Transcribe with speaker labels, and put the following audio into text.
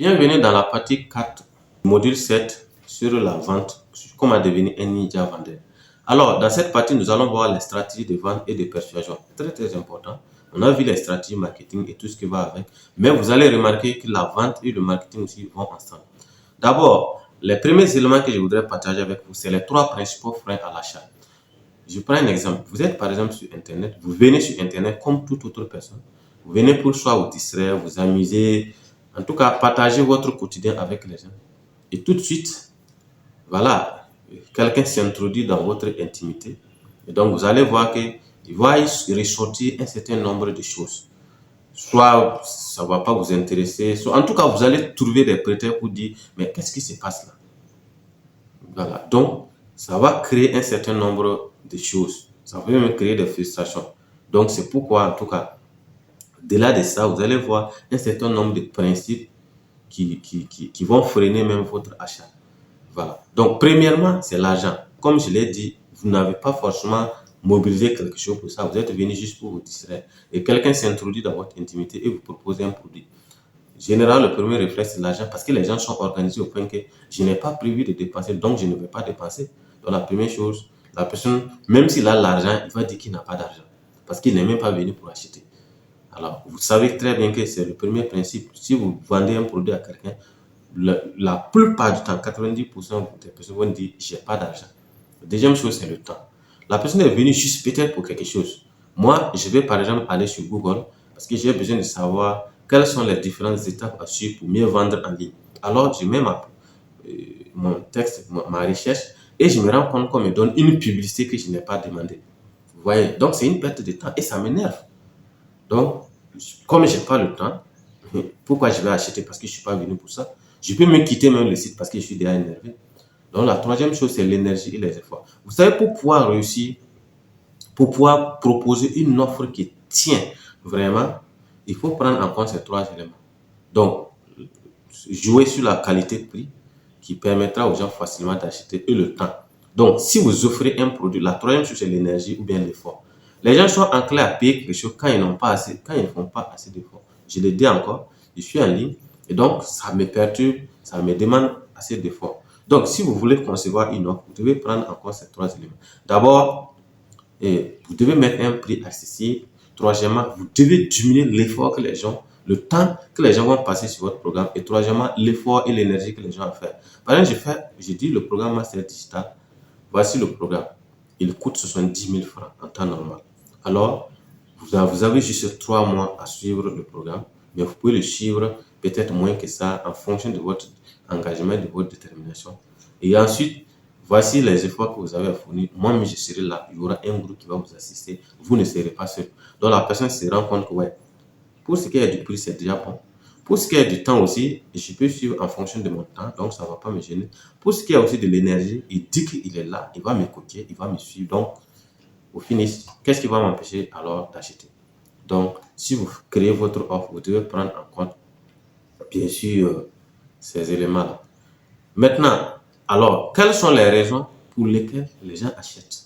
Speaker 1: Bienvenue dans la partie 4, module 7 sur la vente, comment devenir un ninja vendeur. Alors, dans cette partie, nous allons voir les stratégies de vente et de persuasion. Très, très important. On a vu les stratégies marketing et tout ce qui va avec. Mais vous allez remarquer que la vente et le marketing aussi vont ensemble. D'abord, les premiers éléments que je voudrais partager avec vous, c'est les 3 principaux freins à l'achat. Je prends un exemple. Vous êtes par exemple sur Internet. Vous venez sur Internet comme toute autre personne. Vous venez pour soit vous distraire, vous amuser, en tout cas partager votre quotidien avec les gens. Et tout de suite, voilà, quelqu'un s'introduit dans votre intimité. Et donc vous allez voir qu'il va ressortir un certain nombre de choses. Soit ça ne va pas vous intéresser, soit en tout cas vous allez trouver des prétextes pour dire mais qu'est-ce qui se passe là? Voilà, donc ça va créer un certain nombre de choses. Ça peut même créer des frustrations. Donc c'est pourquoi en tout cas, au-delà de ça, vous allez voir un certain nombre de principes qui vont freiner même votre achat. Voilà. Donc, premièrement, c'est l'argent. Comme je l'ai dit, vous n'avez pas forcément mobilisé quelque chose pour ça. Vous êtes venu juste pour vous distraire. Et quelqu'un s'introduit dans votre intimité et vous propose un produit. Généralement, le premier réflexe, c'est l'argent parce que les gens sont organisés au point que je n'ai pas prévu de dépenser, donc je ne vais pas dépenser. Donc, la première chose, la personne, même s'il a l'argent, il va dire qu'il n'a pas d'argent parce qu'il n'est même pas venu pour acheter. Alors, vous savez très bien que c'est le premier principe. Si vous vendez un produit à quelqu'un, la plupart du temps, 90% des personnes vont dire j'ai pas d'argent. La deuxième chose, c'est le temps. La personne est venue juste peut-être pour quelque chose. Moi, je vais par exemple aller sur Google parce que j'ai besoin de savoir quelles sont les différentes étapes à suivre pour mieux vendre en ligne. Alors, je mets mon texte, ma recherche et je me rends compte qu'on me donne une publicité que je n'ai pas demandée. Vous voyez, donc c'est une perte de temps et ça m'énerve. Donc, comme je n'ai pas le temps, pourquoi je vais acheter? Parce que je ne suis pas venu pour ça. Je peux me quitter même le site parce que je suis déjà énervé. Donc, la troisième chose, c'est l'énergie et les efforts. Vous savez, pour pouvoir réussir, pour pouvoir proposer une offre qui tient vraiment, il faut prendre en compte ces 3 éléments. Donc, jouer sur la qualité de prix qui permettra aux gens facilement d'acheter et le temps. Donc, si vous offrez un produit, la troisième chose, c'est l'énergie ou bien l'effort. Les gens sont enclins à payer quelque chose quand ils n'ont pas assez, quand ils ne font pas assez d'efforts. Je le dis encore, je suis en ligne et donc ça me perturbe, ça me demande assez d'efforts. Donc, si vous voulez concevoir une offre, vous devez prendre en compte ces 3 éléments. D'abord, vous devez mettre un prix accessible. Troisièmement, vous devez diminuer l'effort que les gens, le temps que les gens vont passer sur votre programme. Et troisièmement, l'effort et l'énergie que les gens vont faire. Par exemple, j'ai dit le programme Master Digital. Voici le programme. Il coûte 70 000 francs en temps normal. Alors, vous avez juste 3 mois à suivre le programme, mais vous pouvez le suivre peut-être moins que ça en fonction de votre engagement, de votre détermination. Et ensuite, voici les efforts que vous avez à fournir. Moi, je serai là. Il y aura un groupe qui va vous assister. Vous ne serez pas seul. Donc, la personne se rend compte que, ouais, pour ce qui est du prix, c'est déjà bon. Pour ce qui est du temps aussi, je peux suivre en fonction de mon temps, donc ça ne va pas me gêner. Pour ce qui est aussi de l'énergie, il dit qu'il est là, il va m'écouter, il va me suivre. Donc, au finish, qu'est-ce qui va m'empêcher alors d'acheter? Donc, si vous créez votre offre, vous devez prendre en compte, bien sûr, ces éléments-là. Maintenant, alors, quelles sont les raisons pour lesquelles les gens achètent?